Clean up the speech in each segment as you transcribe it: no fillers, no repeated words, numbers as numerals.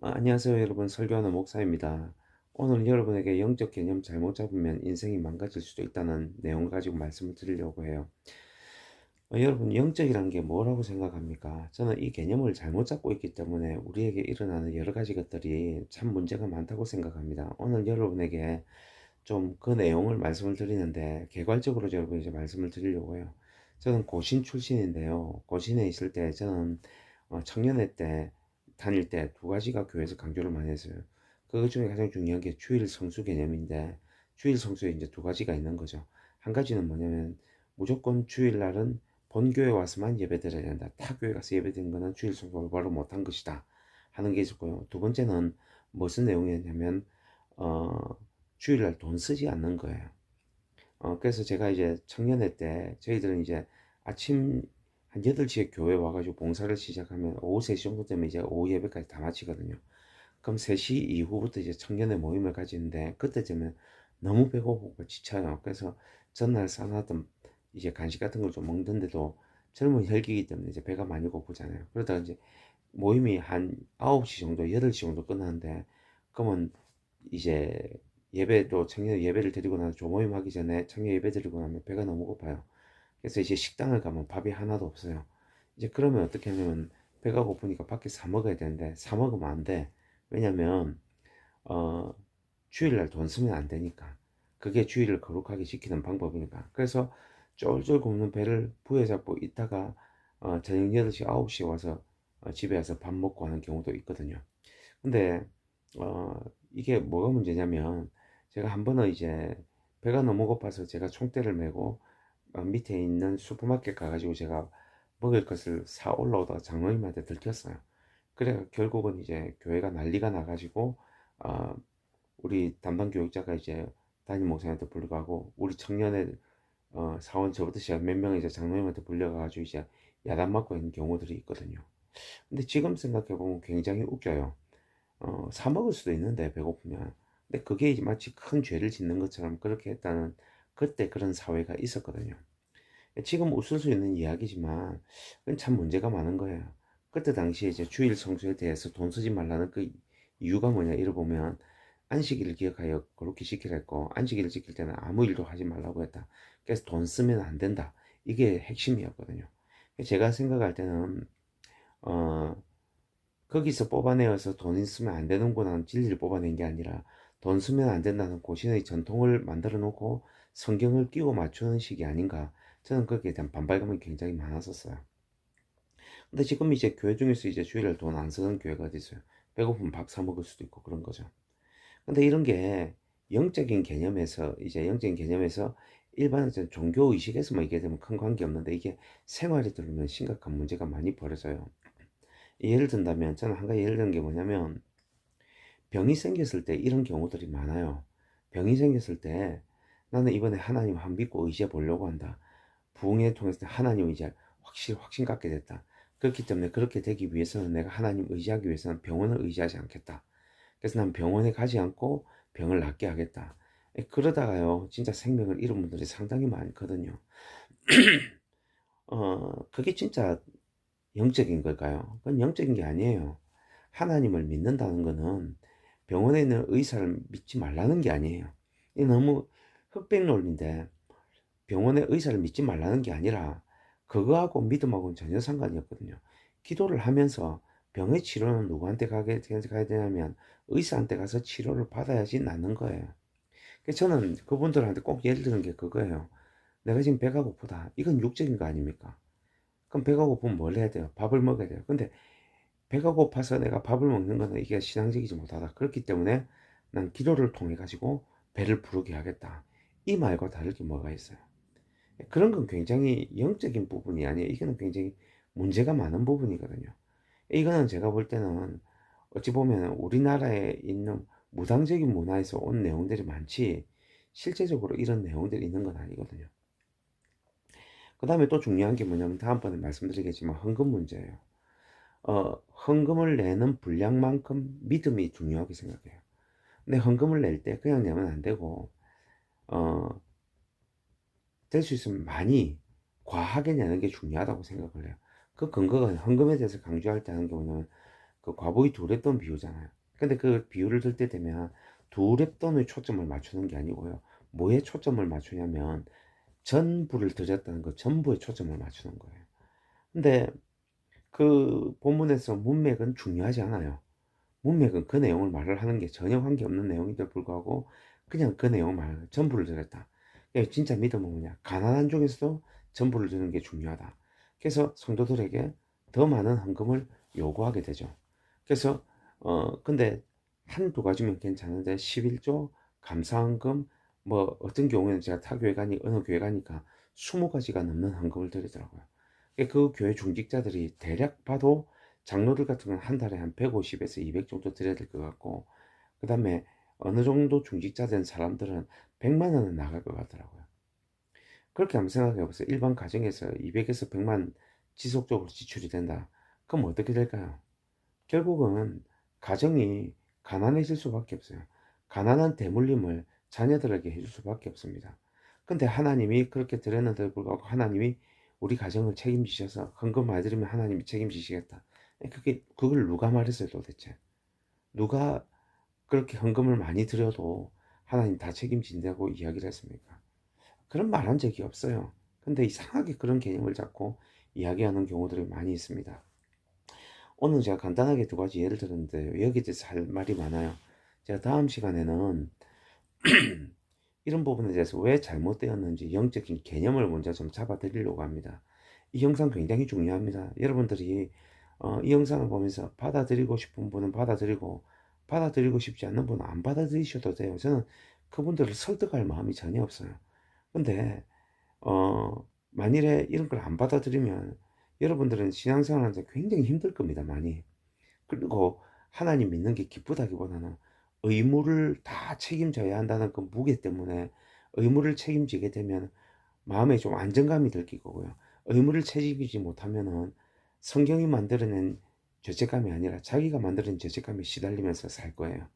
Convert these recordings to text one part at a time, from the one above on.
안녕하세요, 여러분. 설교하는 목사입니다. 오늘 여러분에게 영적 개념 잘못 잡으면 인생이 망가질 수도 있다는 내용을 가지고 말씀을 드리려고 해요. 여러분, 영적이라는 게 뭐라고 생각합니까? 저는 이 개념을 잘못 잡고 있기 때문에 우리에게 일어나는 여러 가지 것들이 참 문제가 많다고 생각합니다. 오늘 여러분에게 좀 그 내용을 말씀을 드리는데 개괄적으로 여러분 이제 말씀을 드리려고 해요. 저는 고신 출신인데요. 고신에 있을 때 저는 청년회 때 다닐 때 두 가지가 교회에서 강조를 많이 했어요. 그 중에 가장 중요한 게 주일 성수 개념인데 주일 성수에 이제 두 가지가 있는 거죠. 한 가지는 뭐냐면 무조건 주일날은 본교회 와서만 예배드려야 된다. 타 교회 가서 예배드린 거는 주일 성수 올바로 못한 것이다. 하는 게 있었고요. 두 번째는 무슨 내용이었냐면 어, 주일날 돈 쓰지 않는 거예요. 그래서 제가 이제 청년회 때 저희들은 이제 아침 한 8시에 교회 와가지고 봉사를 시작하면 오후 3시 정도 되면 이제 오후 예배까지 다 마치거든요. 그럼 3시 이후부터 이제 청년회 모임을 가지는데 그때 되면 너무 배고프고 지쳐요. 그래서 전날 싸놨던 이제 간식 같은 걸 좀 먹는데도 젊은 혈기이기 때문에 이제 배가 많이 고프잖아요. 그러다가 이제 모임이 한 9시 정도, 8시 정도 끝나는데 그러면 이제 예배도 청년 예배를 드리고 나서 조모임 하기 전에 청년 예배 드리고 나면 배가 너무 고파요. 그래서 이제 식당을 가면 밥이 하나도 없어요. 이제 그러면 어떻게 하냐면 배가 고프니까 밖에 사 먹어야 되는데 사 먹으면 안 돼. 왜냐면 어 주일날 돈 쓰면 안 되니까. 그게 주일을 거룩하게 지키는 방법이니까. 그래서 쫄쫄 굶는 배를 부여잡고 있다가 저녁 8시, 9시에 와서 집에 와서 밥 먹고 하는 경우도 있거든요. 근데 어 이게 뭐가 문제냐면 제가 한 번은 이제 배가 너무 고파서 제가 총대를 메고 밑에 있는 슈퍼마켓 가가지고 제가 먹을 것을 사 올라오다가 장로님한테 들켰어요. 그래 결국은 이제 교회가 난리가 나가지고 어, 우리 담당 교육자가 이제 담임 목사님한테 불러가고 우리 청년회 사원 저부터 시작 몇 명이 이제 장로님한테 불려가가지고 이제 야단 맞고 있는 경우들이 있거든요. 근데 지금 생각해보면 굉장히 웃겨요. 사 먹을 수도 있는데 배고프면. 근데 그게 이제 마치 큰 죄를 짓는 것처럼 그렇게 했다는 그때 그런 사회가 있었거든요. 지금 웃을 수 있는 이야기지만 그건 참 문제가 많은 거예요. 그때 당시에 이제 주일 성수에 대해서 돈 쓰지 말라는 그 이유가 뭐냐 이러보면 안식일을 기억하여 그렇게 지키라 했고 안식일을 지킬 때는 아무 일도 하지 말라고 했다. 그래서 돈 쓰면 안 된다. 이게 핵심이었거든요. 제가 생각할 때는 어, 거기서 뽑아내어서 돈 있으면 안 되는구나 하는 진리를 뽑아낸 게 아니라 돈 쓰면 안 된다는 고신의 전통을 만들어 놓고 성경을 끼워 맞추는 식이 아닌가. 저는 거기에 대한 반발감이 굉장히 많았었어요. 근데 지금 이제 교회 중에서 이제 주일날 돈 안 쓰는 교회가 어디 있어요? 배고프면 밥 사 먹을 수도 있고 그런 거죠. 근데 이런 게 영적인 개념에서 이제 영적인 개념에서 일반적인 종교 의식에서만 이게 되면 큰 관계 없는데 이게 생활에 들으면 심각한 문제가 많이 벌어져요. 예를 든다면 저는 한 가지 예를 든 게 뭐냐면 병이 생겼을 때 이런 경우들이 많아요. 병이 생겼을 때 나는 이번에 하나님 한 믿고 의지해 보려고 한다. 부흥회 통해서 하나님 이제 확실히 확신 갖게 됐다. 그렇기 때문에 그렇게 되기 위해서는 내가 하나님 의지하기 위해서는 병원을 의지하지 않겠다. 그래서 난 병원에 가지 않고 병을 낫게 하겠다. 그러다가요, 진짜 생명을 잃은 분들이 상당히 많거든요. 그게 진짜 영적인 걸까요? 그건 영적인 게 아니에요. 하나님을 믿는다는 거는 병원에 있는 의사를 믿지 말라는 게 아니에요. 이 너무 흑백 논리인데 병원의 의사를 믿지 말라는 게 아니라 그거하고 믿음하고는 전혀 상관이 없거든요. 기도를 하면서 병의 치료는 누구한테 가야 되냐면 의사한테 가서 치료를 받아야지 낫는 거예요. 그래서 저는 그분들한테 꼭 예를 드는 게 그거예요. 내가 지금 배가 고프다. 이건 육적인 거 아닙니까? 그럼 배가 고프면 뭘 해야 돼요? 밥을 먹어야 돼요. 근데 배가 고파서 내가 밥을 먹는 거는 이게 신앙적이지 못하다. 그렇기 때문에 난 기도를 통해 가지고 배를 부르게 하겠다. 이 말과 다를 게 뭐가 있어요? 그런 건 굉장히 영적인 부분이 아니에요. 이거는 굉장히 문제가 많은 부분이거든요. 이거는 제가 볼 때는 어찌 보면 우리나라에 있는 무당적인 문화에서 온 내용들이 많지 실제적으로 이런 내용들이 있는 건 아니거든요. 그 다음에 또 중요한 게 뭐냐면 다음번에 말씀드리겠지만 헌금 문제예요. 헌금을 내는 분량만큼 믿음이 중요하게 생각해요. 근데 헌금을 낼 때 그냥 내면 안 되고 어, 될 수 있으면 많이 과하게 내는 게 중요하다고 생각을 해요. 그 근거가 헌금에 대해서 강조할 때 하는 게 뭐냐면 그 과보의 두랩돈 비유잖아요. 근데 그 비유를 들 때 되면 두랩돈의 초점을 맞추는 게 아니고요. 뭐에 초점을 맞추냐면 전부를 들였다는 그 전부에 초점을 맞추는 거예요. 근데 그 본문에서 문맥은 중요하지 않아요. 문맥은 그 내용을 말을 하는 게 전혀 관계없는 내용인데도 불구하고 그냥 그 내용을 말하는 전부를 들였다. 진짜 믿음은 뭐냐? 가난한 중에서도 전부를 드는 게 중요하다. 그래서 성도들에게 더 많은 헌금을 요구하게 되죠. 그래서 근데 한두 가지면 괜찮은데 11조, 감사헌금, 뭐 어떤 경우에는 제가 타교회 가니 어느 교회 가니까 20가지가 넘는 헌금을 드리더라고요. 그 교회 중직자들이 대략 봐도 장로들 같은 건 한 달에 한 150에서 200 정도 드려야 될 것 같고, 그 다음에 어느 정도 중직자 된 사람들은 100만 원은 나갈 것 같더라고요. 그렇게 한번 생각해 보세요. 일반 가정에서 200에서 100만 지속적으로 지출이 된다. 그럼 어떻게 될까요? 결국은 가정이 가난해질 수밖에 없어요. 가난한 대물림을 자녀들에게 해줄 수밖에 없습니다. 근데 하나님이 그렇게 드렸는데도 불구하고 하나님이 우리 가정을 책임지셔서 헌금 많이 드리면 하나님이 책임지시겠다. 그걸 누가 말했어요 도대체? 누가 그렇게 헌금을 많이 드려도 하나님 다 책임진다고 이야기를 했습니까? 그런 말 한 적이 없어요. 근데 이상하게 그런 개념을 잡고 이야기하는 경우들이 많이 있습니다. 오늘 제가 간단하게 두 가지 예를 들었는데 여기에 대해서 할 말이 많아요. 제가 다음 시간에는 이런 부분에 대해서 왜 잘못되었는지 영적인 개념을 먼저 좀 잡아 드리려고 합니다. 이 영상 굉장히 중요합니다. 여러분들이 이 영상을 보면서 받아들이고 싶은 분은 받아들이고 싶지 않는 분은 안 받아들이셔도 돼요. 저는 그분들을 설득할 마음이 전혀 없어요. 근데 만일에 이런 걸 안 받아들이면 여러분들은 신앙생활하는데 굉장히 힘들 겁니다, 많이. 그리고 하나님 믿는 게 기쁘다기보다는 의무를 다 책임져야 한다는 그 무게 때문에 의무를 책임지게 되면 마음에 좀 안정감이 들 거고요. 의무를 책임지지 못하면은 성경이 만들어낸 죄책감이 아니라 자기가 만들어낸 죄책감에 시달리면서 살 거예요.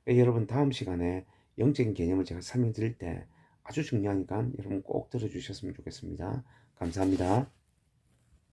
여러분 다음 시간에 영적인 개념을 제가 설명드릴 때 아주 중요하니까 여러분 꼭 들어주셨으면 좋겠습니다. 감사합니다.